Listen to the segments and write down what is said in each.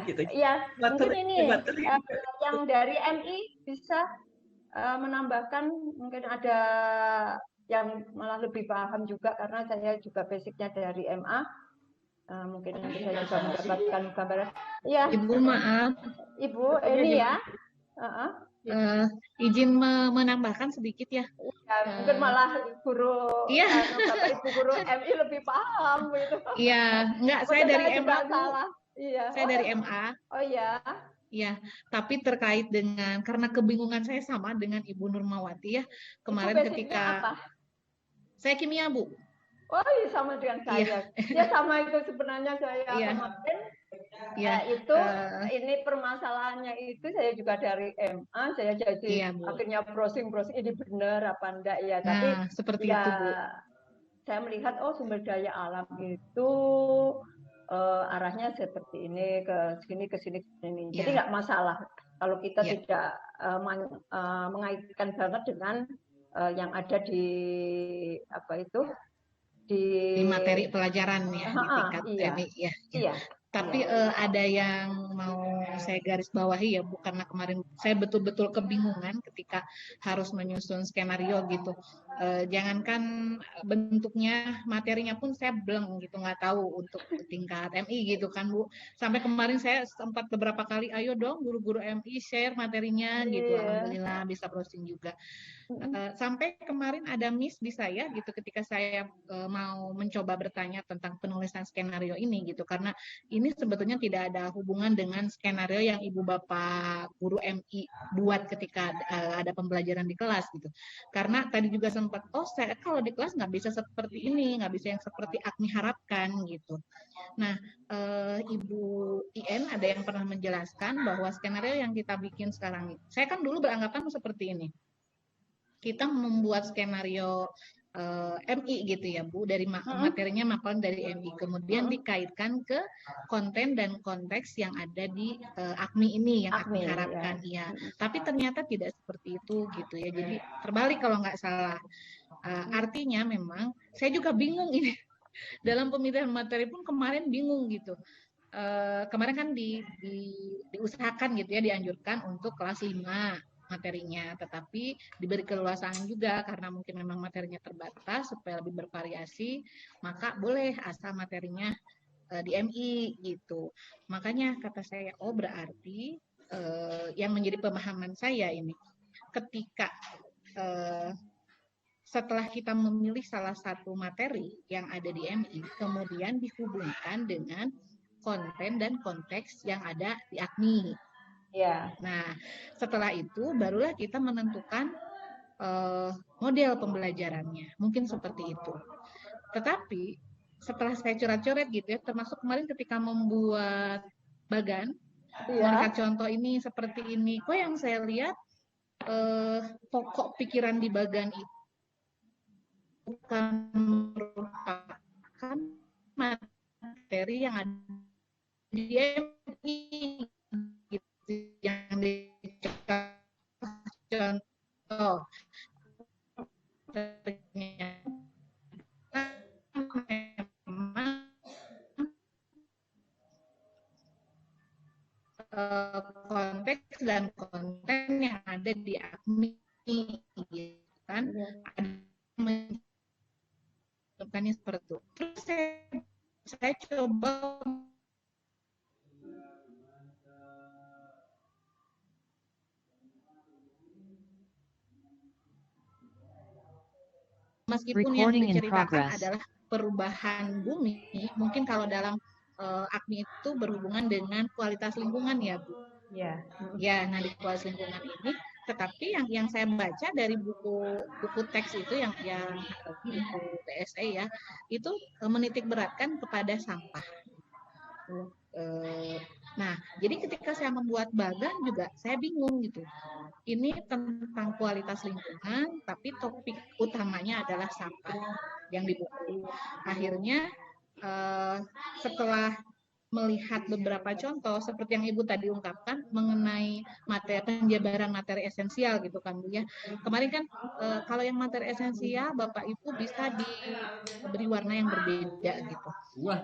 gitu. Iya, mungkin ini materi. yang dari MI bisa menambahkan, mungkin ada yang malah lebih paham juga karena saya juga basicnya dari MA. Mungkin nanti saya juga mendapatkan gambaran. Iya. Ibu maaf. Ibu ini ya. Izin menambahkan sedikit ya. Mungkin malah guru, Bapak Ibu guru MI lebih paham gitu. Iya, enggak, saya dari MA Bu. Iya. Saya dari MA. Oh iya. Iya, tapi terkait dengan karena kebingungan saya sama dengan Ibu Nurmawati ya. Kemarin ketika apa? Saya kimia, Bu. Oh iya, sama dengan saya. Ya sama itu sebenarnya saya kemarin. Itu ini permasalahannya itu saya juga dari MA, saya jadi akhirnya browsing ini benar apa enggak ya. Tapi seperti itu, Bu. Saya melihat sumber daya alam itu arahnya seperti ini ke sini. Jadi nggak masalah kalau kita tidak mengaitkan banget dengan yang ada di di materi pelajaran ya di tingkat MI ya. Iya. Tapi ada yang mau saya garis bawahi ya, Bu, karena kemarin saya betul-betul kebingungan ketika harus menyusun skenario gitu. Jangankan bentuknya, materinya pun saya belum gitu, nggak tahu untuk tingkat MI gitu kan, Bu. Sampai kemarin saya sempat beberapa kali, ayo dong guru-guru MI share materinya gitu. Alhamdulillah bisa browsing juga. Sampai kemarin ada miss di saya gitu ketika saya mau mencoba bertanya tentang penulisan skenario ini gitu, karena ini sebetulnya tidak ada hubungan dengan skenario yang ibu bapak guru MI buat ketika ada pembelajaran di kelas gitu. Karena tadi juga sempat saya kalau di kelas nggak bisa seperti ini, nggak bisa yang seperti Agni harapkan gitu. Nah, Ibu IN ada yang pernah menjelaskan bahwa skenario yang kita bikin sekarang, saya kan dulu beranggapan seperti ini. Kita membuat skenario MI gitu ya, Bu, dari materinya mapalan dari MI, kemudian dikaitkan ke konten dan konteks yang ada di AKMI ini yang AKMI harapkan ya. Tapi ternyata tidak seperti itu gitu ya. Jadi terbalik kalau nggak salah. Artinya memang saya juga bingung ini dalam pemilihan materi pun kemarin bingung gitu. Kemarin kan diusahakan gitu ya, dianjurkan untuk kelas 5 materinya, tetapi diberi keleluasaan juga karena mungkin memang materinya terbatas supaya lebih bervariasi, maka boleh asal materinya di MI gitu. Makanya kata saya, berarti yang menjadi pemahaman saya ini, ketika setelah kita memilih salah satu materi yang ada di MI, kemudian dihubungkan dengan konten dan konteks yang ada di AKMI. Ya. Nah, setelah itu barulah kita menentukan model pembelajarannya. Mungkin seperti itu. Tetapi setelah saya coret-coret gitu ya, termasuk kemarin ketika membuat bagan, memberikan contoh ini seperti ini. Kok yang saya lihat pokok pikiran di bagan itu bukan merupakan materi yang ada di MI gitu, yang contoh konteks dan konten yang ada di AKMI gitu kan, ada menentukannya seperti itu. Terus saya coba meskipun yang diceritakan adalah perubahan bumi, mungkin kalau dalam AKMI itu berhubungan dengan kualitas lingkungan ya, Bu. Ya, nah di kualitas lingkungan ini, tetapi yang saya baca dari buku teks itu yang buku TSE ya, itu menitik beratkan kepada sampah. Nah, jadi ketika saya membuat bagan juga saya bingung gitu. Ini tentang kualitas lingkungan, tapi topik utamanya adalah sampah yang di buku. Akhirnya setelah melihat beberapa contoh seperti yang Ibu tadi ungkapkan mengenai penjabaran materi esensial gitu kan Bu ya. Kemarin kan kalau yang materi esensial Bapak Ibu bisa diberi warna yang berbeda gitu.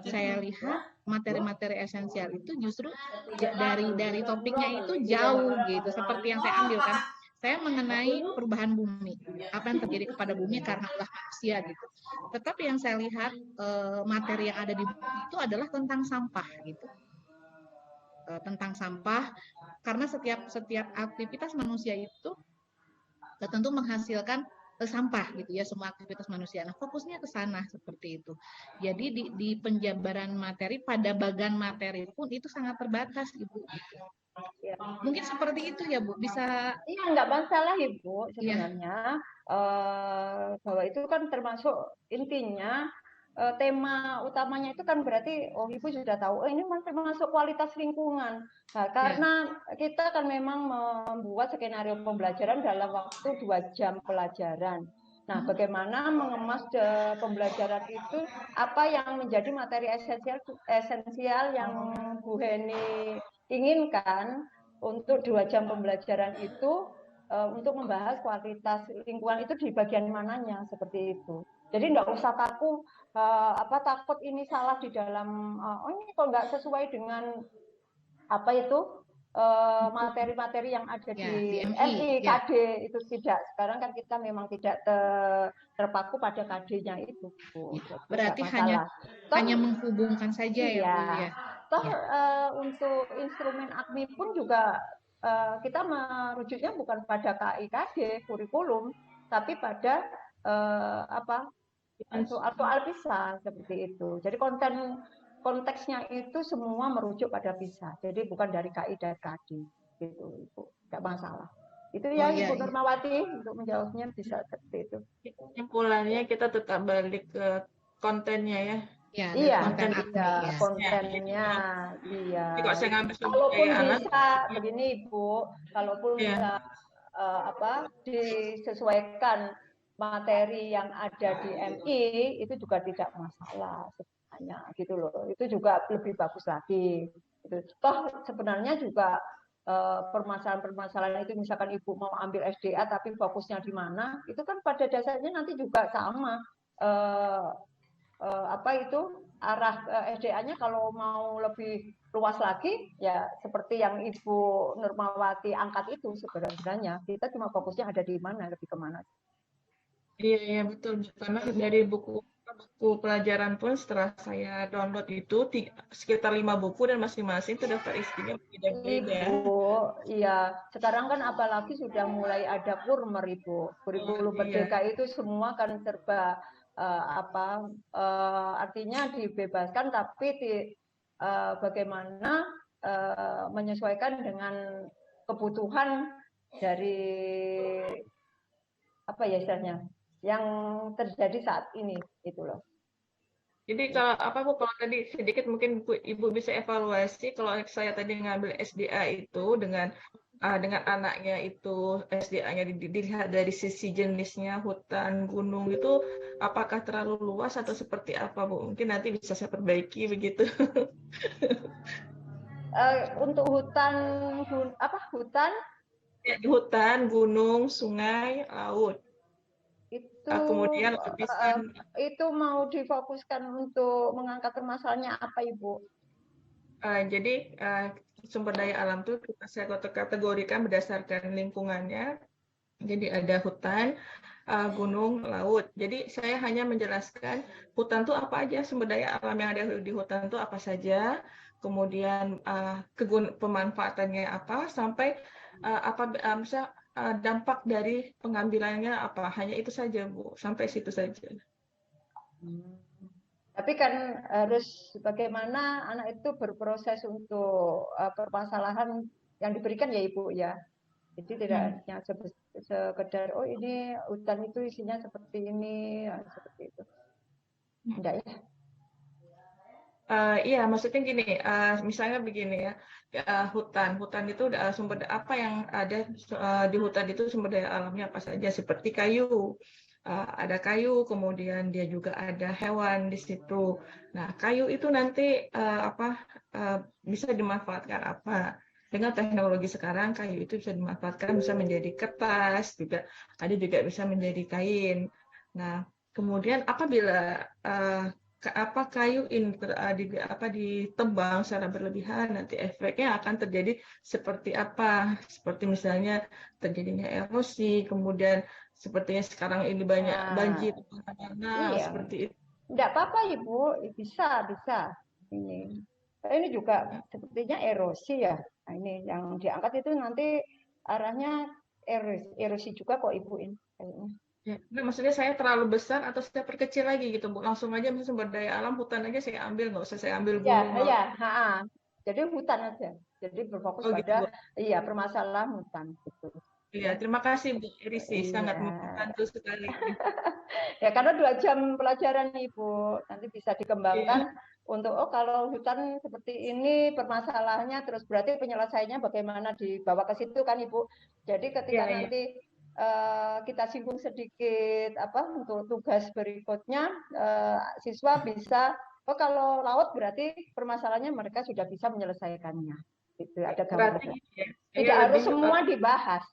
Saya lihat materi-materi esensial itu justru dari topiknya itu jauh gitu, seperti yang saya ambil kan. Saya mengenai perubahan bumi, apa yang terjadi kepada bumi karena ulah manusia gitu. Tetapi yang saya lihat materi yang ada di buku itu adalah tentang sampah gitu, tentang sampah karena setiap aktivitas manusia itu tentu menghasilkan sampah gitu ya, semua aktivitas manusia. Nah, fokusnya ke sana seperti itu. Jadi di penjabaran materi pada bagan materi pun itu sangat terbatas, Ibu. Ya. Mungkin seperti itu ya, Bu. Bisa. Iya, nggak masalah, Ibu. Sebenarnya bahwa itu kan termasuk intinya tema utamanya itu kan berarti Ibu sudah tahu ini termasuk kualitas lingkungan. Nah, karena kita kan memang membuat skenario pembelajaran dalam waktu 2 jam pelajaran. Nah, bagaimana mengemas pembelajaran itu apa yang menjadi materi esensial yang Bu Heni inginkan untuk 2 jam pembelajaran itu untuk membahas kualitas lingkungan itu di bagian mananya seperti itu. Jadi nggak usah kaku takut ini salah di dalam ini kok nggak sesuai dengan apa itu materi-materi yang ada di MI, KD itu tidak. Sekarang kan kita memang tidak terpaku pada KD-nya itu. Berarti hanya menghubungkan saja ya Bu ya. Toh untuk instrumen AKMI pun juga kita merujuknya bukan pada KIKD kurikulum, tapi pada soal PISA seperti itu. Jadi konteksnya itu semua merujuk pada PISA. Jadi bukan dari KI dan KD gitu, Ibu. Nggak masalah. Itu ya Ibu Nurmawati untuk menjawabnya bisa seperti itu. Kesimpulannya kita tetap balik ke kontennya ya. Iya, kontennya, iya. Kalaupun bisa begini Ibu, kalaupun bisa disesuaikan materi yang ada di MI itu juga tidak masalah sebenarnya gitu loh. Itu juga lebih bagus lagi. Gitu. Toh sebenarnya juga permasalahan-permasalahan itu misalkan Ibu mau ambil SDA tapi fokusnya di mana, itu kan pada dasarnya nanti juga sama. Arah SDA-nya kalau mau lebih luas lagi ya seperti yang Ibu Nurmawati angkat itu sebenarnya kita cuma fokusnya ada di mana lebih kemana. Iya betul karena dari buku pelajaran pun setelah saya download itu sekitar 5 buku dan masing-masing itu daftar isinya beda-beda. Iya sekarang kan apalagi sudah mulai ada kurmer Ibu kurikulum merdeka itu semua kan serba artinya dibebaskan tapi bagaimana menyesuaikan dengan kebutuhan dari apa ya istilahnya yang terjadi saat ini itu loh. Jadi kalau tadi sedikit mungkin Ibu bisa evaluasi kalau saya tadi ngambil SDA itu dengan anaknya itu SDA-nya dilihat dari sisi jenisnya hutan, gunung itu apakah terlalu luas atau seperti apa Bu? Mungkin nanti bisa saya perbaiki begitu. Untuk hutan hutan, gunung, sungai, laut. Itu kemudian itu mau difokuskan untuk mengangkat permasalahannya apa Ibu? Jadi sumber daya alam itu saya kategorikan berdasarkan lingkungannya. Jadi ada hutan, gunung, laut. Jadi saya hanya menjelaskan hutan itu apa aja, sumber daya alam yang ada di hutan itu apa saja, kemudian pemanfaatannya apa, sampai misalnya dampak dari pengambilannya apa. Hanya itu saja Bu, sampai situ saja. Tapi kan harus bagaimana anak itu berproses untuk permasalahan yang diberikan ya Ibu ya. Jadi tidak hanya sekedar ini hutan itu isinya seperti ini seperti itu. Enggak ya? Iya, maksudnya gini, misalnya begini ya, hutan itu sumber apa yang ada di hutan itu sumber daya alamnya apa saja seperti kayu. ada kayu, kemudian dia juga ada hewan di situ. Nah, kayu itu nanti bisa dimanfaatkan apa? Dengan teknologi sekarang, kayu itu bisa dimanfaatkan bisa menjadi kertas, juga ada juga bisa menjadi kain. Nah, kemudian apabila kayu ini ditebang secara berlebihan, nanti efeknya akan terjadi seperti apa? Seperti misalnya terjadinya erosi, kemudian sepertinya sekarang ini banyak banjir di mana-mana, iya. seperti itu. Tidak apa-apa Ibu, bisa, bisa. Ini juga sepertinya erosi ya. Nah, ini yang diangkat itu nanti arahnya erosi juga kok Ibu ini. Ya, maksudnya saya terlalu besar atau saya perkecil lagi gitu, Bu. Langsung aja misalnya sumber daya alam hutan aja saya ambil, nggak usah saya ambil Ya, gunung laut. ya, jadi hutan aja. Jadi berfokus Oh gitu, Bu. pada permasalahan hutan gitu. Iya, terima kasih Bu Risi, sangat Iya. membantu sekali. Ya karena 2 jam pelajaran Ibu nanti bisa dikembangkan Iya, untuk kalau hutan seperti ini permasalahannya terus berarti penyelesaiannya bagaimana dibawa ke situ kan Ibu. Jadi ketika iya, iya. nanti kita singgung sedikit untuk tugas berikutnya siswa bisa kalau laut berarti permasalahannya mereka sudah bisa menyelesaikannya. Itu ada Berarti gambaran. ya, saya Tidak harus lebih, semua dibahas.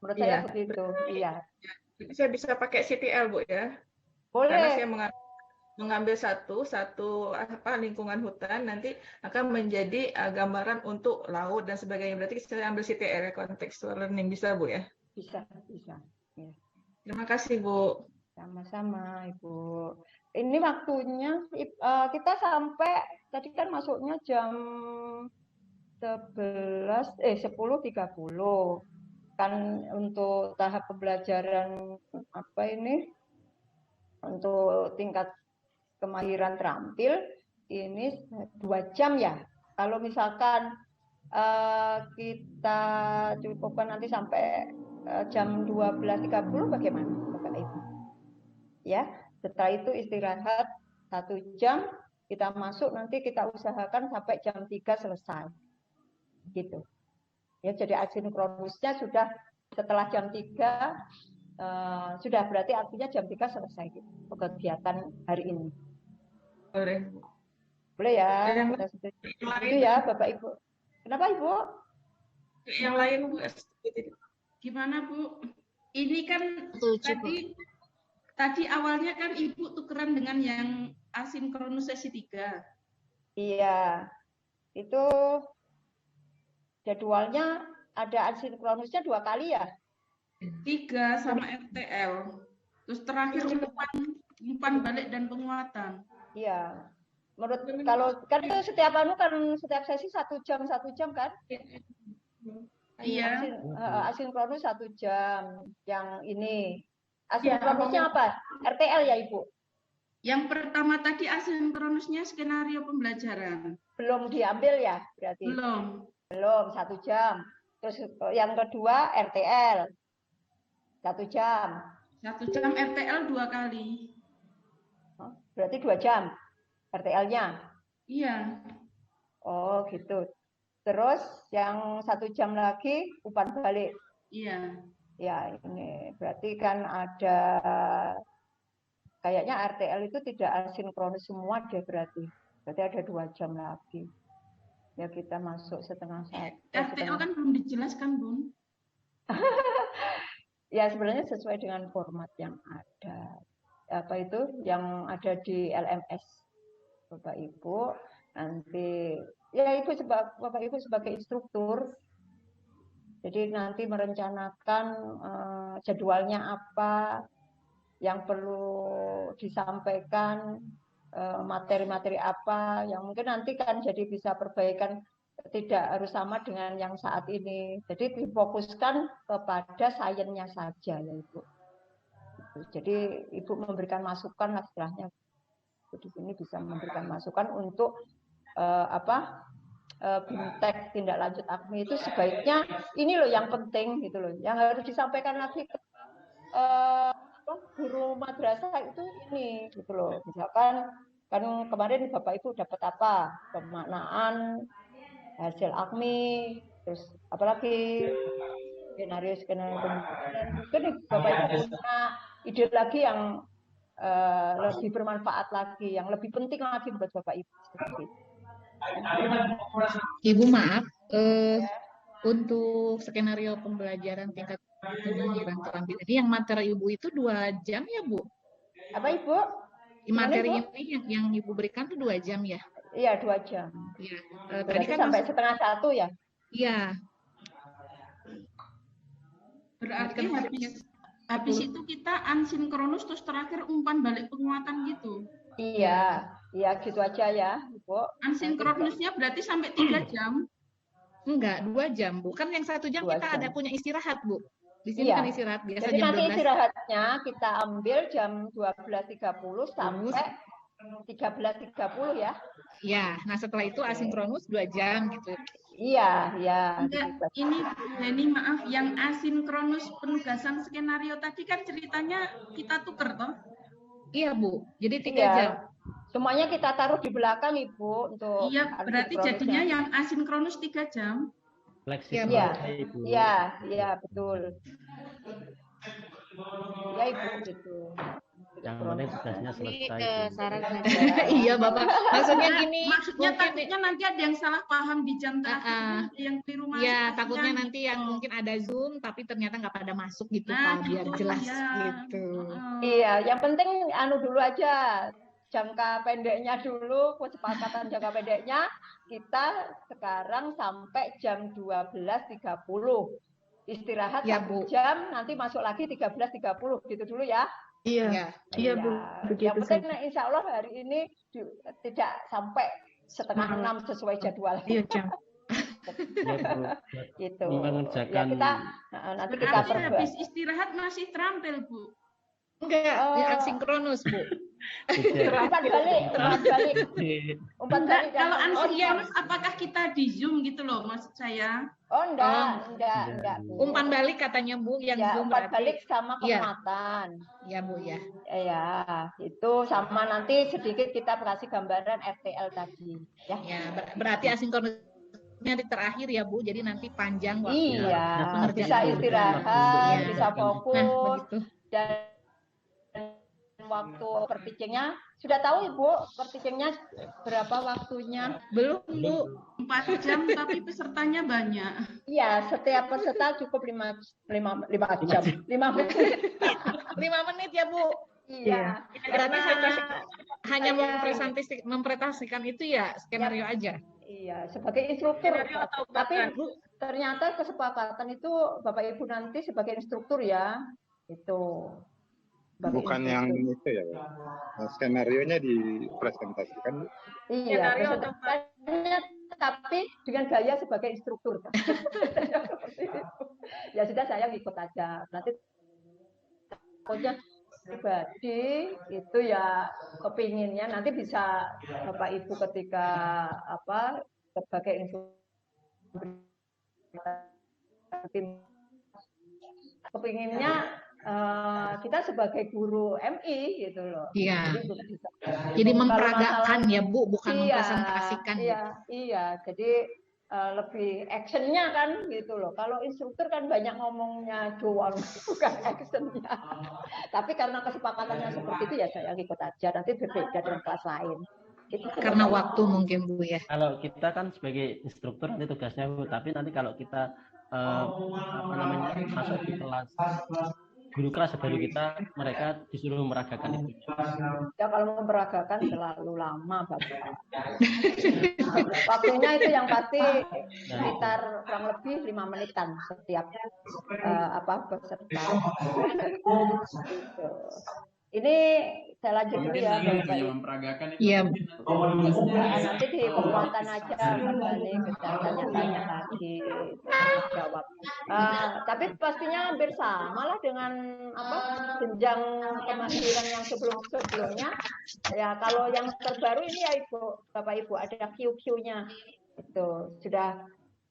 Menurut saya iya, begitu. Iya. saya bisa pakai CTL Bu ya, karena Boleh. saya mengambil satu lingkungan hutan nanti akan menjadi gambaran untuk laut dan sebagainya. Berarti saya ambil CTL contextual learning bisa Bu ya. Bisa, bisa. Ya. Terima kasih Bu. Sama-sama, Ibu. Ini waktunya kita sampai tadi kan masuknya jam 10.30 kan untuk tahap pembelajaran ini untuk tingkat kemahiran terampil ini 2 jam ya. Kalau misalkan kita cukupkan nanti sampai jam 12.30 bagaimana Bapak Ibu? Ya, setelah itu istirahat 1 jam, kita masuk nanti kita usahakan sampai jam 3 selesai. Gitu. Ya, jadi asinkronusnya sudah setelah jam 3 sudah berarti artinya jam 3 selesai gitu, kegiatan hari ini. Boleh. Boleh ya? Yang Itu ya Bapak Ibu. Kenapa Ibu? Yang lain Bu. Gimana Bu? Ini kan tadi awalnya kan Ibu tukeran dengan yang asinkronus sesi 3. Iya. Itu jadwalnya ada asinkronusnya 2 kali ya? 3 sama RTL. Terus terakhir umpan balik dan penguatan. Iya. Menurut kalau kan itu setiap sesi 1 jam kan? Iya. Asinkronus 1 jam. Yang ini asinkronusnya apa? RTL ya Ibu? Yang pertama tadi asinkronusnya skenario pembelajaran. Belum diambil ya berarti? Belum 1 jam. Terus yang kedua RTL 1 jam. 1 jam RTL 2 kali. Berarti 2 jam RTL-nya? Iya. Oh gitu. Terus yang 1 jam lagi umpan balik? Iya. Ya ini berarti kan ada kayaknya RTL itu tidak asinkronus semua deh berarti. Berarti ada 2 jam lagi. Ya kita masuk setengah 1. RTL kan belum dijelaskan Bun. Ya sebenarnya sesuai dengan format yang ada. Yang ada di LMS Bapak Ibu. Nanti ya Bapak Ibu sebagai instruktur. Jadi nanti merencanakan jadwalnya apa, yang perlu disampaikan, materi-materi apa, yang mungkin nanti kan jadi bisa perbaikan tidak harus sama dengan yang saat ini. Jadi difokuskan kepada sainsnya saja ya Ibu. Jadi Ibu memberikan masukan lah setelahnya. Di sini bisa memberikan masukan untuk BIMTEK tindak lanjut AKMI itu sebaiknya ini loh yang penting gitu loh, yang harus disampaikan lagi ke guru madrasah itu ini gitu loh. Misalkan kan kemarin Bapak Ibu dapat apa, pemaknaan hasil AKMI, terus apalagi skenario mungkin Bapak Ibu punya ide lagi yang lebih bermanfaat lagi, yang lebih penting lagi buat Bapak Ibu. Ibu maaf, untuk skenario pembelajaran tingkat penyusuran keterampilan ini yang materi Ibu itu 2 jam ya Bu? Apa Ibu? Materi ini yang Ibu berikan tuh 2 jam ya? Iya 2 jam. Iya. Tadi kan sampai setengah 1 ya? Iya. Berarti habis itu kita asinkronus terus terakhir umpan balik penguatan gitu. Iya, gitu aja ya, Bu. Asinkronusnya berarti sampai 3 jam? Enggak, 2 jam, Bu. Kan yang 1 jam kita ada punya istirahat, Bu. Di sini kan istirahat biasa jadi jam 12. Nanti istirahatnya kita ambil jam 12.30 sampai 13.30 ya. Iya, nah setelah itu asinkronus 2 jam gitu. Iya. Enggak, ini Leni maaf, yang asinkronus penugasan skenario tadi kan ceritanya kita tuker toh? Iya Bu, jadi 3 jam. Semuanya kita taruh di belakang Ibu untuk. Iya, berarti jadinya yang asinkronus 3 jam. Fleksibel. Iya, betul. Ya Ibu gitu. Yang penting tugasnya selesai. Saran iya Bapak. Maksudnya gini. Maksudnya takutnya nanti ada yang salah paham di jam terakhir, yang keliru masuk. Iya, takutnya nanti yang mungkin ada Zoom tapi ternyata nggak pada masuk gitu Pak, biar jelas gitu. Iya, yang penting dulu aja. Jangka pendeknya dulu, kesepakatan jangka pendeknya kita sekarang sampai jam 12.30. Istirahat 1 jam, nanti masuk lagi 13.30 gitu dulu ya. Iya Bu. Yang penting insya Allah hari ini tidak sampai setengah 6 sesuai jadwal. Iya jam. Gitu. Mengerjakan. Ya kita nanti kita habis istirahat masih terampil Bu. Enggak, asinkronus Bu. Umpan balik. Umpan balik. Kalau asinkronus apakah kita di Zoom gitu loh maksud saya? Oh enggak. Umpan balik katanya Bu yang ya, Zoom umpan balik sama penguatan. Iya Bu ya. Iya, itu sama nanti sedikit kita kasih gambaran FTL tadi. Ya, berarti asinkronusnya di terakhir ya Bu, jadi nanti panjang waktu. Iya, bisa istirahat, bisa fokus, dan waktu overteachingnya sudah tahu Ibu overteachingnya berapa waktunya? Belum Bu. 4 jam tapi pesertanya banyak. Iya, setiap peserta cukup 5 jam. 5 menit. 5 menit ya Bu. Iya. Berarti hanya mempresentasikan itu ya skenario aja. Iya, sebagai instruktur. Tapi ternyata kesepakatan itu Bapak Ibu nanti sebagai instruktur ya. Itu. Bukan yang itu ya, skenario-nya dipresentasikan. Iya, presentasinya tapi dengan gaya sebagai instruktur. Ya sudah saya ngikut aja. Nanti pokoknya pribadi itu ya kepinginnya nanti bisa Bapak Ibu ketika sebagai instruktur kepinginnya kita sebagai guru MI gitu loh. Iya. Jadi memperagakan ya Bu, bukan mempresentasikan. Iya. Jadi lebih actionnya kan gitu loh. Kalau instruktur kan banyak ngomongnya doang, bukan actionnya. Tapi karena kesepakatannya seperti itu ya saya ikut aja. Nanti berbeda dengan kelas lain. Gitu. Karena waktu mungkin Bu ya. Kalau kita kan sebagai instruktur nanti tugasnya Bu, tapi nanti kalau kita masuk di kelas guru kelas baru kita, mereka disuruh meragakan itu. Ya kalau memperagakan selalu lama Bapak. Waktunya itu yang pasti sekitar kurang lebih 5 menitan setiap peserta. Ini saya lanjut dulu ya Bapak. Iya. Nanti di penguatan aja kembali kita tanya-tanya lagi jawab. Tapi pastinya hampir sama lah dengan jenjang kemahiran yang sebelumnya. Ya kalau yang terbaru ini ya Bapak Ibu ada QQ-nya. Itu sudah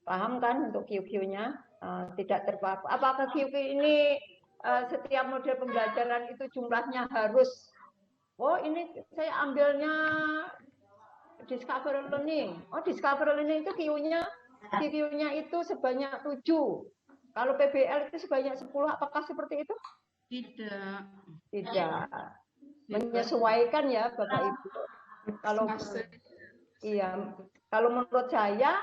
paham kan untuk QQ-nya? Tidak terpaku. Apakah QQ ini setiap model pembelajaran itu jumlahnya harus ini saya ambilnya discover learning. Discover learning itu QQ-nya itu sebanyak 7. Kalau PBL itu sebanyak 10, apakah seperti itu? Tidak menyesuaikan ya Bapak Ibu. Kalau iya, kalau menurut saya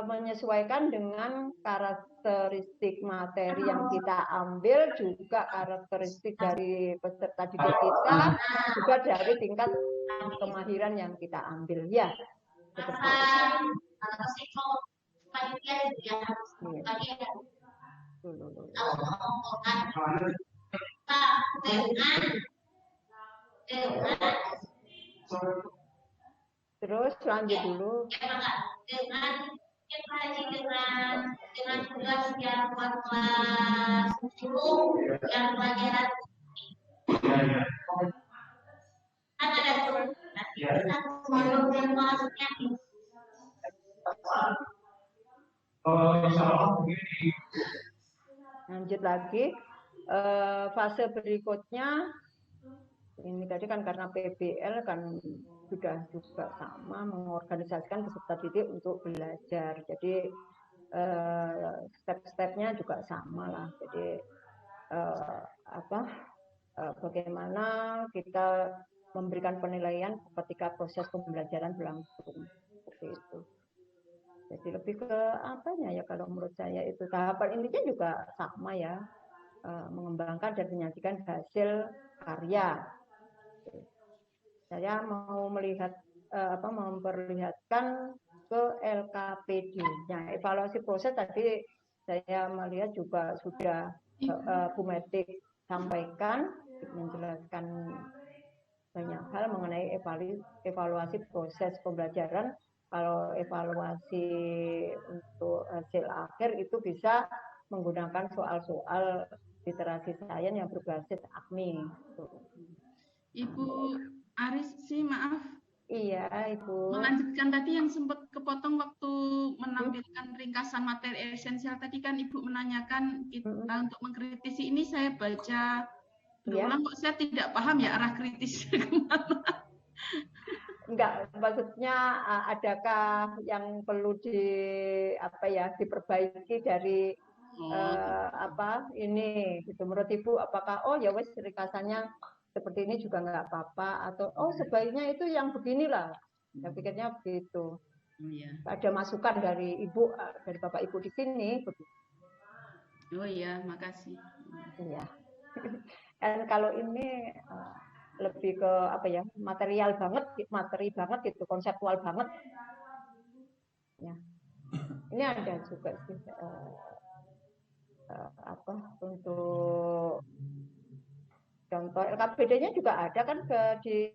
menyesuaikan dengan karakteristik materi yang kita ambil, juga karakteristik dari peserta didik kita, juga dari tingkat kemahiran yang kita ambil ya. Seperti itu. Terus lanjut dulu. Dengan tugas yang buat kelas 10 yang pelajaran kan ada tuh lanjut lagi fase berikutnya. Ini tadi kan karena PBL kan sudah juga sama mengorganisasikan peserta didik untuk belajar. Jadi step-stepnya juga sama lah. Jadi bagaimana kita memberikan penilaian ketika proses pembelajaran berlangsung seperti itu. Jadi lebih ke apanya ya kalau menurut saya itu tahapan intinya juga sama ya, mengembangkan dan menyajikan hasil karya. Saya mau melihat memperlihatkan ke LKPD-nya. Evaluasi proses tadi saya melihat juga sudah Bu Metik sampaikan, menjelaskan banyak hal mengenai evaluasi proses pembelajaran. Kalau evaluasi untuk hasil akhir itu bisa menggunakan soal-soal literasi sains yang berbasis AKMI. Ibu Aris sih, maaf. Iya, Ibu. Melanjutkan tadi yang sempat kepotong waktu menampilkan ringkasan materi esensial tadi kan Ibu menanyakan kita untuk mengkritisi ini, saya baca berulang kok saya tidak paham ya arah kritisnya kemana. Enggak, maksudnya adakah yang perlu diperbaiki dari ini gitu menurut Ibu, apakah ya wes ringkasannya seperti ini juga nggak apa-apa, atau sebaiknya itu yang beginilah. Saya pikirnya begitu. Ada masukan dari Ibu, dari Bapak Ibu di sini. Oh iya, makasih. Iya. Dan kalau ini lebih ke materi banget gitu, konseptual banget. Ya. Ini ada juga sih untuk contoh LKPD-nya juga ada kan di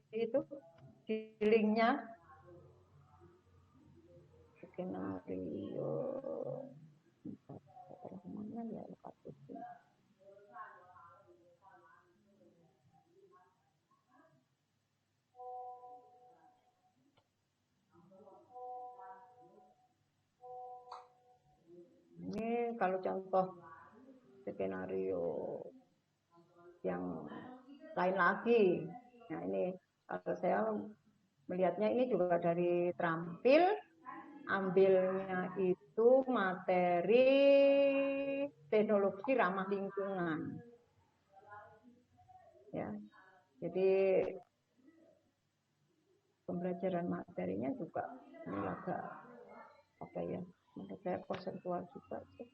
linknya, skenario ya LKPD. Ini kalau contoh skenario yang lain lagi. Nah ini kalau saya melihatnya ini juga dari terampil, ambilnya itu materi teknologi ramah lingkungan. Ya, jadi pembelajaran materinya juga ini agak menurut saya konseptual juga sih.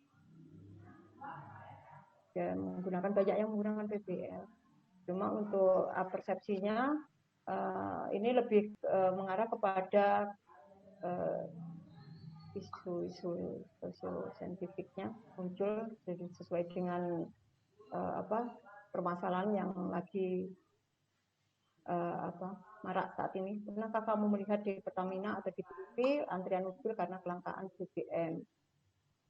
Dan banyak yang menggunakan PBL. Cuma untuk persepsinya ini lebih mengarah kepada isu-isu sosial-saintifiknya muncul sesuai dengan permasalahan yang lagi marak saat ini. Pernahkah kamu melihat di Pertamina atau di TV antrian mobil karena kelangkaan BBM?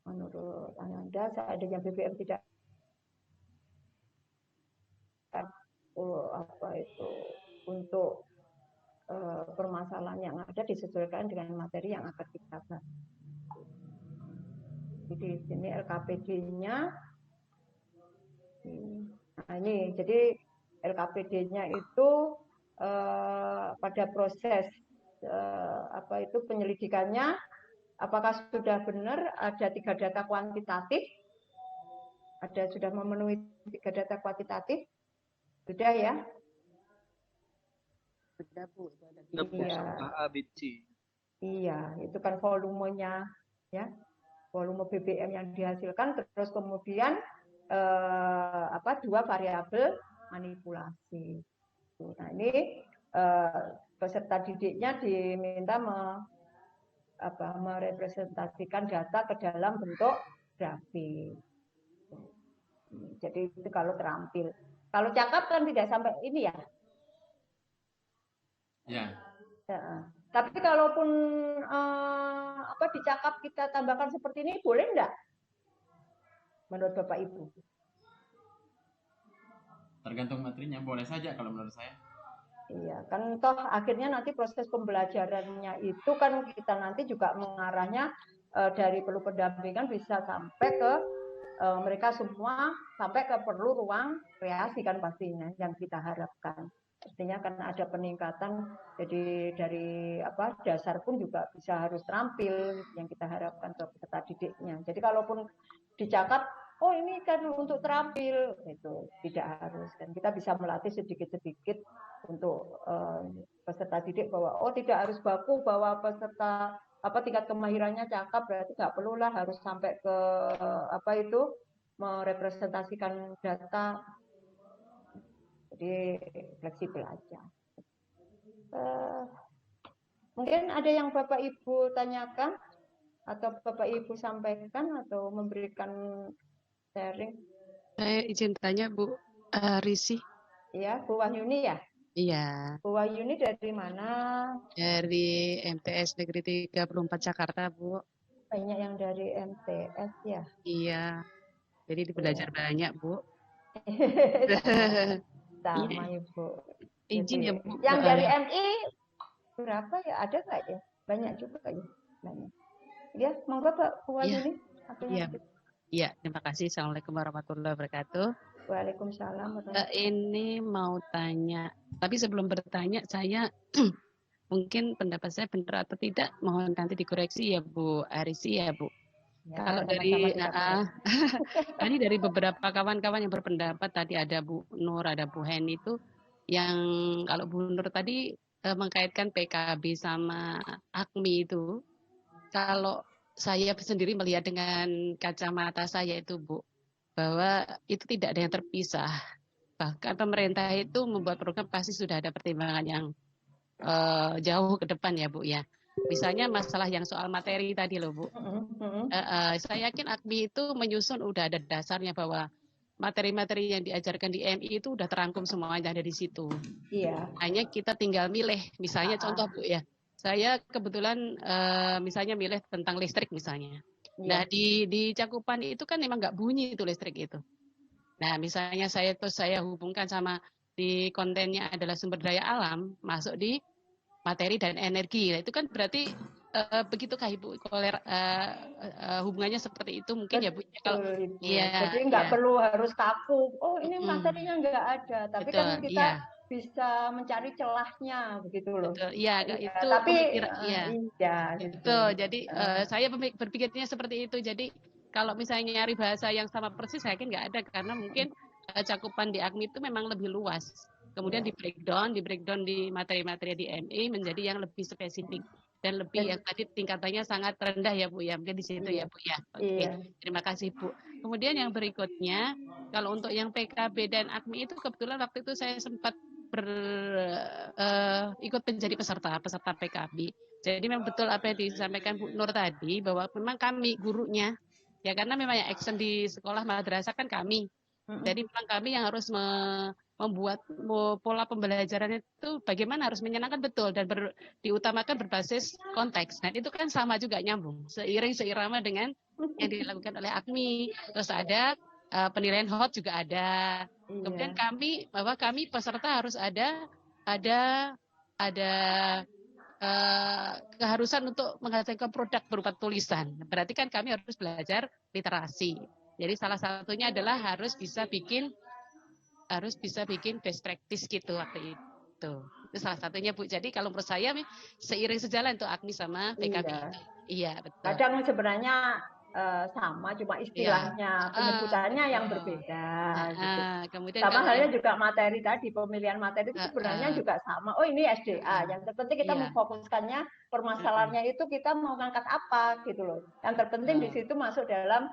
Menurut Anda, seadanya BBM tidak untuk permasalahan yang ada disesuaikan dengan materi yang akan kita bahas. Jadi di sini LKPD-nya, nah ini jadi LKPD-nya itu pada proses penyelidikannya, apakah sudah benar ada 3 data kuantitatif Ada sudah memenuhi 3 data kuantitatif? Sudah ya? Sudah Bu. Iya. Iya, itu kan volumenya ya. Volume BBM yang dihasilkan, terus kemudian 2 variabel manipulasi. Nah, ini peserta didiknya diminta merepresentasikan data ke dalam bentuk grafik. Jadi itu kalau terampil. Kalau cakap kan tidak sampai ini ya. Ya. Tapi kalaupun dicakap kita tambahkan seperti ini, boleh enggak? Menurut Bapak Ibu? Tergantung materinya, boleh saja kalau menurut saya. Iya, kan toh akhirnya nanti proses pembelajarannya itu kan kita nanti juga mengarahnya dari perlu pendampingan bisa sampai ke mereka semua sampai ke perlu ruang kreasi kan pastinya yang kita harapkan. Artinya kan ada peningkatan, jadi dari dasar pun juga bisa harus terampil yang kita harapkan ke peserta didiknya. Jadi kalaupun dicakap, oh ini kan untuk terampil, itu tidak harus. Dan kita bisa melatih sedikit-sedikit untuk peserta didik bahwa oh tidak harus baku bahwa peserta tingkat kemahirannya cakap berarti nggak perlulah harus sampai ke merepresentasikan data. Jadi fleksibel aja. Mungkin ada yang Bapak Ibu tanyakan atau Bapak Ibu sampaikan atau memberikan sharing. Saya izin tanya Bu Risi. Iya, Bu Wahyuni ya? Iya. Bu Wahyuni dari mana? Dari MTS Negeri 34 Jakarta, Bu. Banyak yang dari MTS ya? Iya. Jadi belajar banyak, Bu. Sama Ibu. Izin ya Bu. Yang dari MI berapa ya? Ada nggak ya? Banyak juga ya. Banyak. Ya, monggo Pak Bu Wahyuni. Iya, terima kasih. Assalamualaikum warahmatullahi wabarakatuh. Waalaikumsalam. Ini mau tanya, tapi sebelum bertanya saya mungkin pendapat saya benar atau tidak mohon nanti dikoreksi ya Bu Arisi ya Bu. Ya, kalau dari tadi dari beberapa kawan-kawan yang berpendapat tadi ada Bu Nur, ada Bu Heni itu yang kalau Bu Nur tadi mengkaitkan PKB sama AKMI itu, kalau saya sendiri melihat dengan kacamata saya itu Bu, bahwa itu tidak ada yang terpisah. Bahkan pemerintah itu membuat program pasti sudah ada pertimbangan yang jauh ke depan ya Bu ya. Misalnya masalah yang soal materi tadi loh Bu. Saya yakin AKMI itu menyusun udah ada dasarnya bahwa materi-materi yang diajarkan di MI itu udah terangkum semuanya ada di situ. Iya. Hanya kita tinggal milih. Misalnya contoh Bu ya. Saya kebetulan misalnya milih tentang listrik misalnya. Nah di cakupan itu kan memang nggak bunyi itu listrik itu. Nah misalnya saya hubungkan sama di kontennya adalah sumber daya alam masuk di materi dan energi. Nah, itu kan berarti begitukah Ibu hubungannya seperti itu mungkin. Betul, ya Bu. Kalau jadi nggak perlu harus kaku. Oh ini materinya nggak ada, tapi betul, kan kita bisa mencari celahnya begitu loh. Betul, iya itu. Tapi gitu. Jadi saya berpikirnya seperti itu. Jadi kalau misalnya nyari bahasa yang sama persis, saya yakin nggak ada karena mungkin cakupan di AKMI itu memang lebih luas. Kemudian di breakdown di materi-materi di MI menjadi yang lebih spesifik dan lebih yang tadi tingkatannya sangat rendah ya Bu ya. Mungkin di situ ya Bu ya. Oke. Terima kasih Bu. Kemudian yang berikutnya kalau untuk yang PKB dan AKMI itu kebetulan waktu itu saya sempat ikut menjadi peserta PKB. Jadi memang betul apa yang disampaikan Bu Nur tadi bahwa memang kami gurunya ya karena memang yang action di sekolah madrasah kan kami. Jadi memang kami yang harus membuat pola pembelajaran itu bagaimana harus menyenangkan betul dan diutamakan berbasis konteks. Nah itu kan sama juga nyambung seirama dengan yang dilakukan oleh AKMI. Terus ada penilaian HOT juga ada. Kemudian kami peserta harus ada keharusan untuk menghasilkan produk berupa tulisan. Berarti kan kami harus belajar literasi. Jadi salah satunya adalah harus bisa bikin best practice gitu waktu itu. Itu salah satunya Bu. Jadi kalau menurut saya seiring sejalan untuk AKMI sama PKB. Iya betul. Kadang sebenarnya sama, cuma istilahnya, penyebutannya yang berbeda. Gitu. Kemudian Sama halnya juga materi tadi, pemilihan materi itu sebenarnya juga sama. Oh ini SDA, yang terpenting kita memfokuskannya permasalahannya itu kita mau ngangkat apa gitu loh. Yang terpenting di situ masuk dalam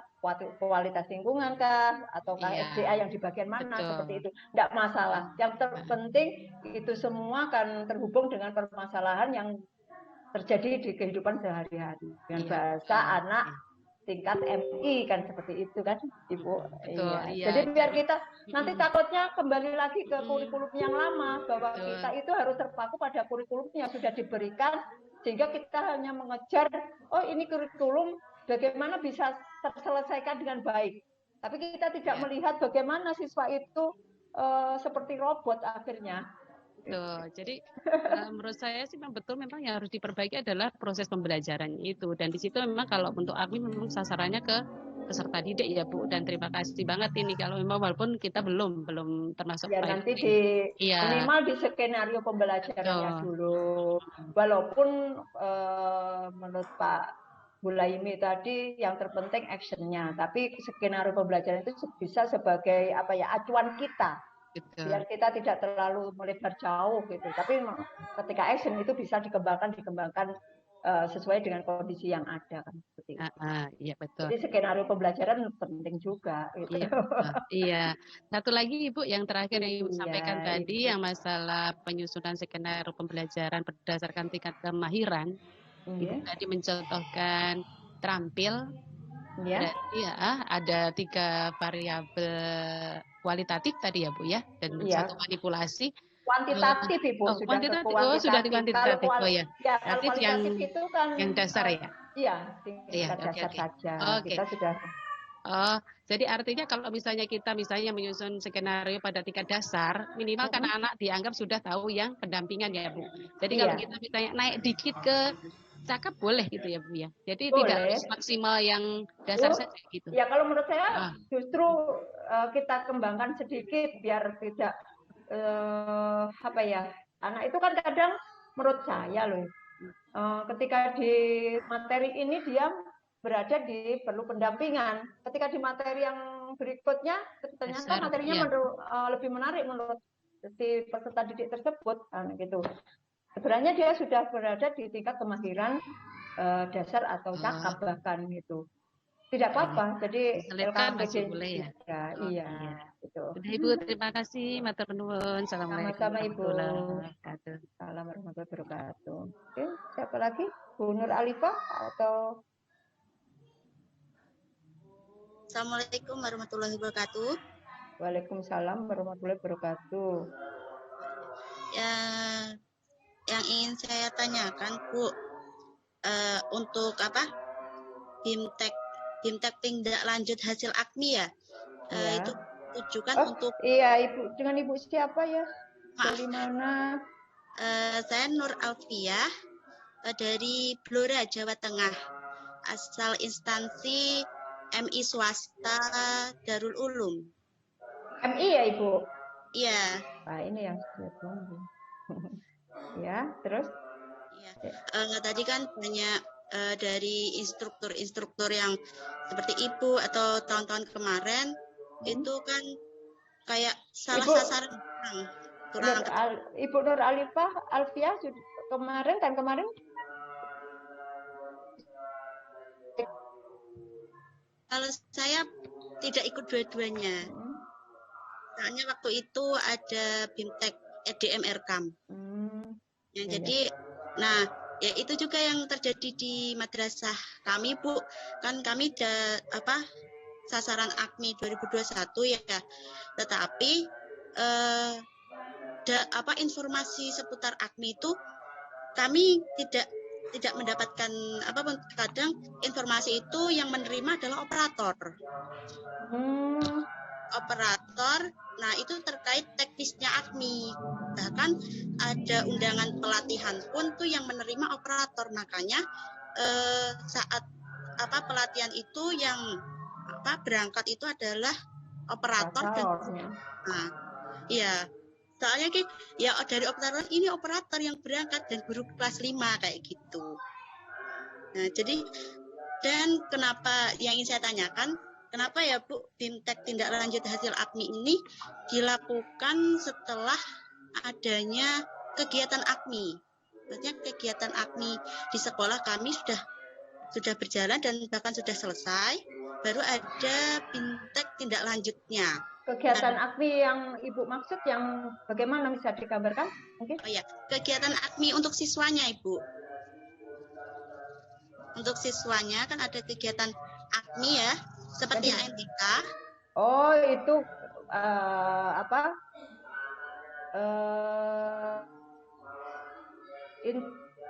kualitas lingkungan kah, ataukah SDA yang di bagian mana, seperti itu. Tidak masalah. Yang terpenting itu semua kan terhubung dengan permasalahan yang terjadi di kehidupan sehari-hari dengan bahasa anak tingkat MI kan, seperti itu kan Ibu. Jadi biar kita nanti takutnya kembali lagi ke kurikulum yang lama, bahwa kita itu harus terpaku pada kurikulum yang sudah diberikan, sehingga kita hanya mengejar oh ini kurikulum bagaimana bisa terselesaikan dengan baik, tapi kita tidak melihat bagaimana siswa itu seperti robot akhirnya. Tuh, jadi menurut saya sih betul memang yang harus diperbaiki adalah proses pembelajaran itu, dan di situ memang kalau untuk AKMI memang sasarannya ke peserta didik ya Bu, dan terima kasih banget ini kalau memang walaupun kita belum termasuk nanti minimal di skenario pembelajarannya dulu, walaupun menurut Pak Bulaimi tadi yang terpenting actionnya, tapi skenario pembelajaran itu bisa sebagai acuan kita. Biar kita tidak terlalu melebar jauh gitu, tapi ketika action itu bisa dikembangkan sesuai dengan kondisi yang ada kan, seperti itu. Iya betul. Jadi skenario pembelajaran penting juga gitu. Iya. Satu lagi Ibu yang terakhir yang Ibu sampaikan tadi yang masalah penyusunan skenario pembelajaran berdasarkan tingkat kemahiran. Ibu tadi mencontohkan terampil. Berarti ada 3 variabel kualitatif tadi ya Bu ya, dan 1 manipulasi. Kuantitatif Ibu, sudah kuantitatif. Berarti kualitatif itu kan yang dasar ya? Iya, tingkat dasar saja. Kita sudah. Jadi artinya kalau misalnya kita menyusun skenario pada tingkat dasar, minimal kan anak dianggap sudah tahu yang pendampingan ya Bu. Jadi kalau kita misalnya naik dikit ke cakap boleh gitu ya Bu ya. Jadi tidak harus maksimal yang dasar saja gitu. Ya kalau menurut saya justru kita kembangkan sedikit biar tidak anak itu kan kadang menurut saya loh, ketika di materi ini dia berada di perlu pendampingan. Ketika di materi yang berikutnya ternyata materinya lebih menarik menurut si peserta didik tersebut, gitu. Sebenarnya dia sudah berada di tingkat kemahiran dasar atau cakap bahkan gitu. Tidak apa-apa. Jadi masih boleh ya. Iya. Gitu. Ibu terima kasih, matur nuwun. Assalamualaikum warahmatullahi wabarakatuh. Salam warahmatullahi wabarakatuh. Oke, siapa lagi? Bu Nur Alifah atau? Assalamualaikum warahmatullahi wabarakatuh. Waalaikumsalam warahmatullahi wabarakatuh. Yang ingin saya tanyakan Bu, untuk BIMTEK tindak lanjut hasil AKMI ya, itu tujukan untuk. Iya Ibu, dengan Ibu siapa ya? Dari mana? Saya Nur Alfiah dari Blora Jawa Tengah, asal instansi MI swasta Darul Ulum. MI ya Ibu? Iya. Nah ini yang saya tunggu. Ya, terus? Tadi kan banyak dari instruktur yang seperti Ibu atau tahun-tahun kemarin itu kan kayak salah sasaran kurang. Ibu Nur Alfiah kemarin kalau saya tidak ikut dua-duanya. Soalnya waktu itu ada BIMTEK EDM Erkam. Jadi, ya itu juga yang terjadi di madrasah kami Bu. Kan kami sasaran AKMI 2021 ya. Tetapi informasi seputar AKMI itu kami tidak mendapatkan apapun. Kadang informasi itu yang menerima adalah operator. Nah itu terkait teknisnya AKMI. Bahkan ada undangan pelatihan pun tuh yang menerima operator. Makanya saat pelatihan itu yang berangkat itu adalah operator. Nah, iya. Soalnya ya dari operator ini operator yang berangkat dan guru kelas 5 kayak gitu. Nah, jadi Dan kenapa yang ingin saya tanyakan, kenapa ya Bu, BIMTEK tindak lanjut hasil AKMI ini dilakukan setelah adanya kegiatan AKMI? Maksudnya kegiatan AKMI di sekolah kami sudah berjalan dan bahkan sudah selesai, baru ada BIMTEK tindak lanjutnya. Kegiatan AKMI yang Ibu maksud yang bagaimana, bisa digambarkan mungkin? Oh ya, kegiatan AKMI untuk siswanya Ibu. Untuk siswanya kan ada kegiatan AKMI ya, seperti ANTK. Oh, itu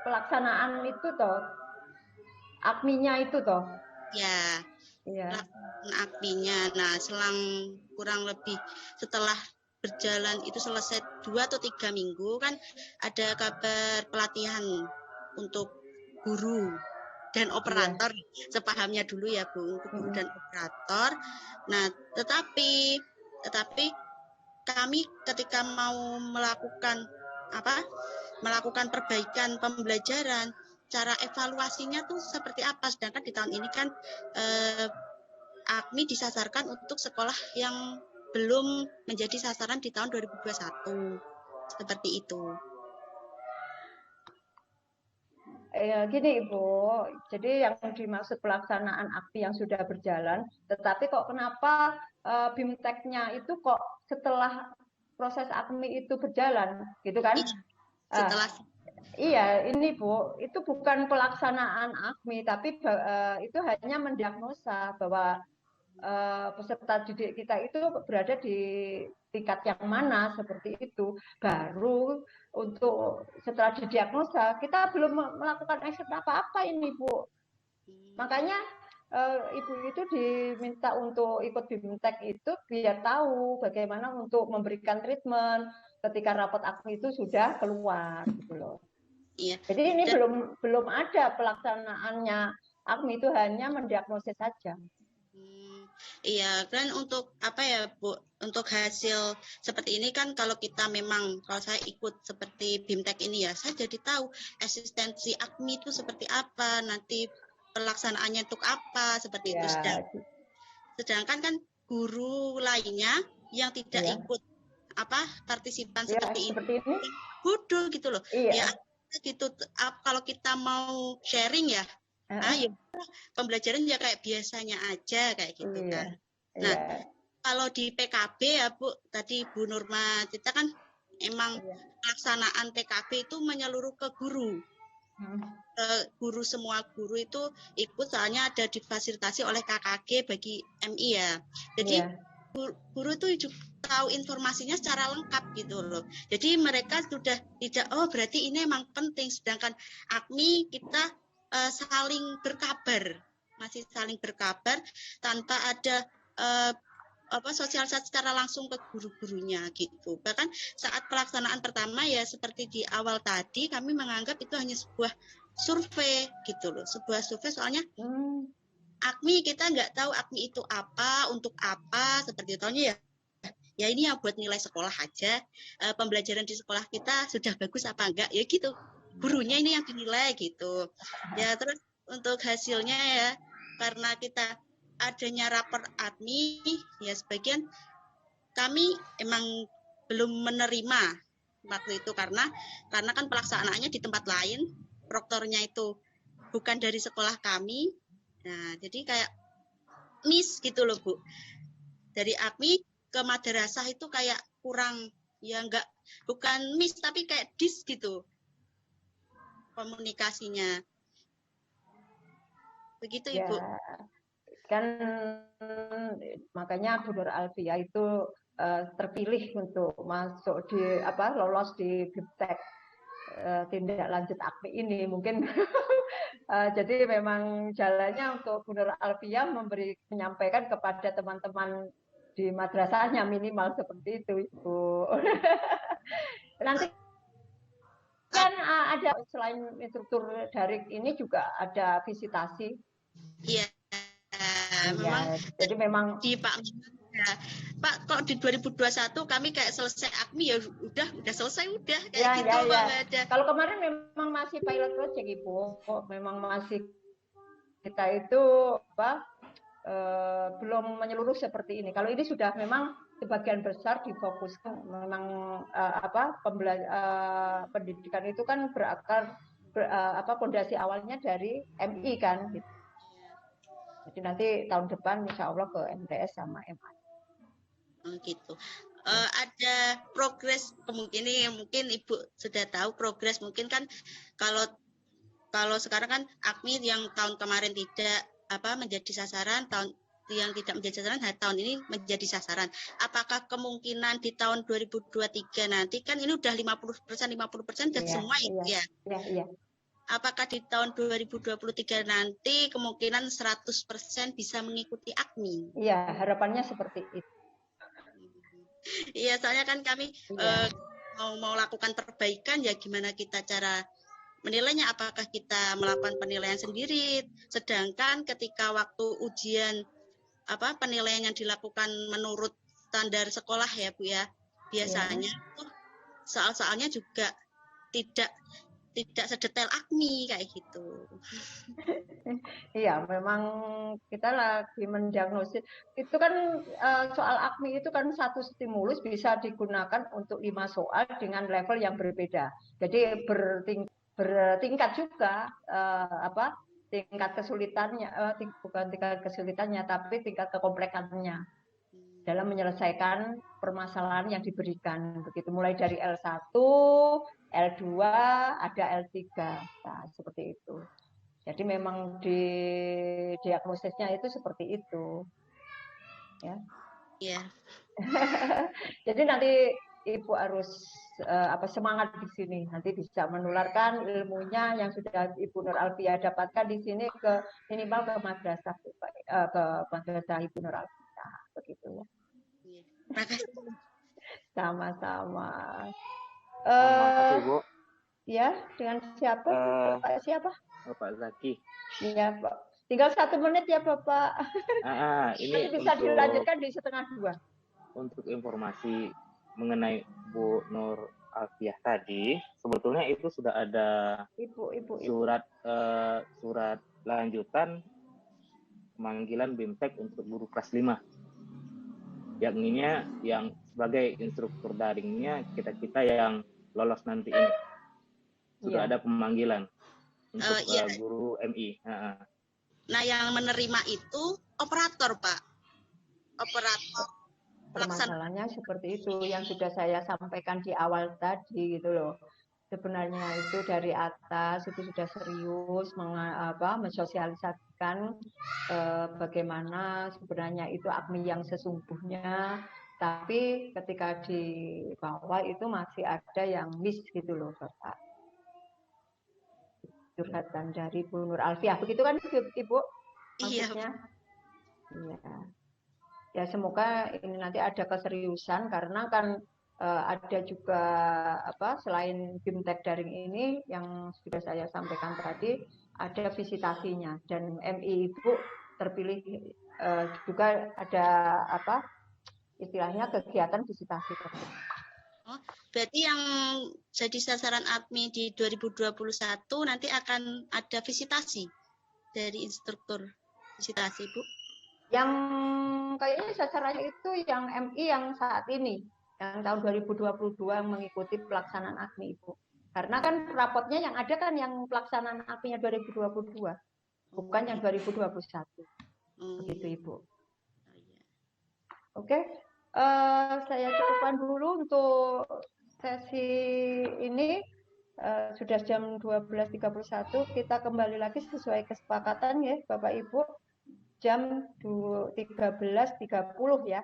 pelaksanaan itu toh, AKMI-nya itu toh. Ya. Iya. AKMI-nya. Nah, selang kurang lebih setelah berjalan itu selesai 2 atau 3 minggu kan ada kabar pelatihan untuk guru dan operator. Sepahamnya dulu ya Bu, untuk guru dan operator. Nah, tetapi kami ketika mau melakukan perbaikan pembelajaran, cara evaluasinya tuh seperti apa? Sedangkan di tahun ini kan AKMI disasarkan untuk sekolah yang belum menjadi sasaran di tahun 2021. Seperti itu. Gini Ibu, jadi yang dimaksud pelaksanaan AKMI yang sudah berjalan, tetapi kok kenapa BIMTEK-nya itu kok setelah proses AKMI itu berjalan, gitu kan? Setelah iya, ini Bu, itu bukan pelaksanaan AKMI, tapi itu hanya mendiagnosa bahwa peserta didik kita itu berada di tingkat yang mana, seperti itu. Baru untuk setelah didiagnosa, kita belum melakukan action apa-apa ini Bu. Makanya Ibu itu diminta untuk ikut BIMTEK itu biar tahu bagaimana untuk memberikan treatment ketika rapot AKMI itu sudah keluar gitu loh. Iya. Jadi ini belum ada pelaksanaannya AKMI, itu hanya mendiagnosis saja. Iya, kan untuk apa ya Bu, untuk hasil seperti ini kan kalau saya ikut seperti BIMTEK ini ya, saya jadi tahu eksistensi AKMI itu seperti apa, nanti pelaksanaannya untuk apa, seperti itu. Sedangkan kan guru lainnya yang tidak ikut partisipan seperti ini bodoh gitu loh. Ya gitu, kalau kita mau sharing ya, ya pembelajaran ya kayak biasanya aja kayak gitu kan. Nah, kalau di PKB ya Bu, tadi Bu Nurma kita kan emang pelaksanaan PKB itu menyeluruh ke guru. Semua guru itu ikut, soalnya ada difasilitasi oleh KKG bagi MI ya. Jadi guru itu juga tahu informasinya secara lengkap gitu loh. Jadi mereka sudah tidak, berarti ini emang penting. Sedangkan AKMI kita saling berkabar, masih saling berkabar tanpa ada sosialisasi secara langsung ke guru-gurunya gitu. Bahkan saat pelaksanaan pertama ya seperti di awal tadi, kami menganggap itu hanya sebuah survei gitu loh, sebuah survei, soalnya AKMI kita nggak tahu AKMI itu apa, untuk apa, seperti itu ya ini ya buat nilai sekolah aja, pembelajaran di sekolah kita sudah bagus apa enggak ya gitu, gurunya ini yang dinilai gitu ya. Terus untuk hasilnya ya, karena kita adanya rapor AKMI ya, sebagian kami emang belum menerima waktu itu karena kan pelaksanaannya di tempat lain, proktornya itu bukan dari sekolah kami. Nah, jadi kayak miss gitu loh Bu. Dari AKMI ke madrasah itu kayak kurang, ya bukan miss tapi kayak dis gitu komunikasinya. Begitu ya, Ibu. Kan makanya Bu Nur Alfia itu terpilih untuk masuk lolos di BIMTEK tindak lanjut AKMI ini mungkin. Jadi memang jalannya untuk Bu Nur Alfia menyampaikan kepada teman-teman di madrasahnya minimal seperti itu Ibu. Nanti kan ada selain instruktur daring ini juga ada visitasi. Iya. Memang jadi memang di Pak kok di 2021 kami kayak selesai AKMI ya udah selesai kayak gitu Pak. Kalau kemarin memang masih pilot project Ibu, memang masih kita itu belum menyeluruh seperti ini. Kalau ini sudah memang sebagian besar difokuskan memang pendidikan itu kan berakar fondasi awalnya dari MI kan. Gitu. Jadi nanti tahun depan insya Allah ke MTS sama MA. Gitu. Ada progres kemungkinan, mungkin Ibu sudah tahu progres, mungkin kan kalau sekarang kan AKMI yang tahun kemarin tidak menjadi sasaran, tahun yang tidak menjadi sasaran, tahun ini menjadi sasaran. Apakah kemungkinan di tahun 2023 nanti kan ini udah 50% dan semua ya? Iya. Apakah di tahun 2023 nanti kemungkinan 100% bisa mengikuti AKMI? Iya, harapannya seperti itu. Iya, soalnya kan kami mau lakukan perbaikan, ya gimana kita cara menilainya, apakah kita melakukan penilaian sendiri, sedangkan ketika waktu ujian penilaian yang dilakukan menurut standar sekolah ya Bu ya, biasanya tuh soal-soalnya juga tidak sedetail AKMI kayak gitu. Iya, memang kita lagi mendiagnosis. Itu kan soal AKMI itu kan satu stimulus bisa digunakan untuk 5 soal dengan level yang berbeda. Jadi bertingkat juga tingkat kesulitannya, bukan tingkat kesulitannya, tapi tingkat kekompleksannya dalam menyelesaikan permasalahan yang diberikan. Begitu mulai dari L1, L2, ada L3. Nah, seperti itu. Jadi memang di diagnosisnya itu seperti itu. Ya. Iya. Jadi nanti Ibu harus semangat di sini. Nanti bisa menularkan ilmunya yang sudah Ibu Nur Alfia dapatkan di sini ke minimal ke madrasah Ibu Nur Alfia. Begitu ya. Terima kasih. Sama-sama. Terima kasih, Bu. Ya, dengan siapa? Bapak siapa? Bapak Zaki. Iya, Pak. Tinggal 1 menit ya, Bapak. Ini bisa dilanjutkan di 1:30. Untuk informasi mengenai Bu Nur Alfiah tadi, sebetulnya itu sudah ada surat lanjutan pemanggilan BIMTEK untuk guru kelas 5. Yakninya yang sebagai instruktur daringnya kita yang lolos nanti ini. Sudah ada pemanggilan untuk guru MI. Nah, yang menerima itu operator, Pak. Operator. Permasalahannya seperti itu yang sudah saya sampaikan di awal tadi gitu loh. Sebenarnya itu dari atas itu sudah serius mensosialisasikan bagaimana sebenarnya itu AKMI yang sesungguhnya, tapi ketika di bawah itu masih ada yang miss gitu loh, Bapak. Curhatan dari Bu Nur Alfiah, begitu kan Ibu? Maksudnya? Iya. Ya semoga ini nanti ada keseriusan karena kan ada juga selain BIMTEK daring ini yang sudah saya sampaikan tadi ada visitasinya dan MI Ibu terpilih juga ada istilahnya kegiatan visitasi. Oh, berarti yang jadi sasaran AKMI di 2021 nanti akan ada visitasi dari instruktur visitasi, Bu? Yang kayaknya sasarannya itu yang MI yang saat ini, yang tahun 2022 mengikuti pelaksanaan AKMI, Ibu. Karena kan rapotnya yang ada kan yang pelaksanaan AKMI-nya 2022, bukan yang 2021. Begitu, Ibu. Oke. Saya cukupkan dulu untuk sesi ini. Sudah jam 12.31, kita kembali lagi sesuai kesepakatan ya Bapak Ibu, jam 13.30 ya.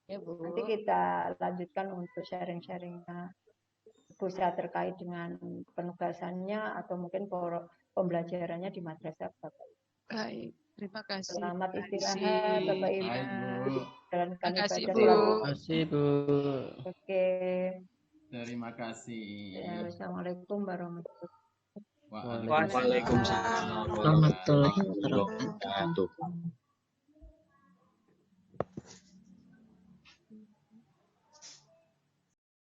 Ya Bu. Nanti kita lanjutkan untuk sharing-sharingnya bisa terkait dengan penugasannya atau mungkin pembelajarannya di madrasah Bapak Ibu. Baik. Terima kasih. Selamat istirahat Bapak Ibu. Terima kasih Bu. Terima kasih Bu. Oke. Terima kasih. Ya, Assalamualaikum warahmatullahi wabarakatuh. Waalaikumsalam warahmatullahi wabarakatuh.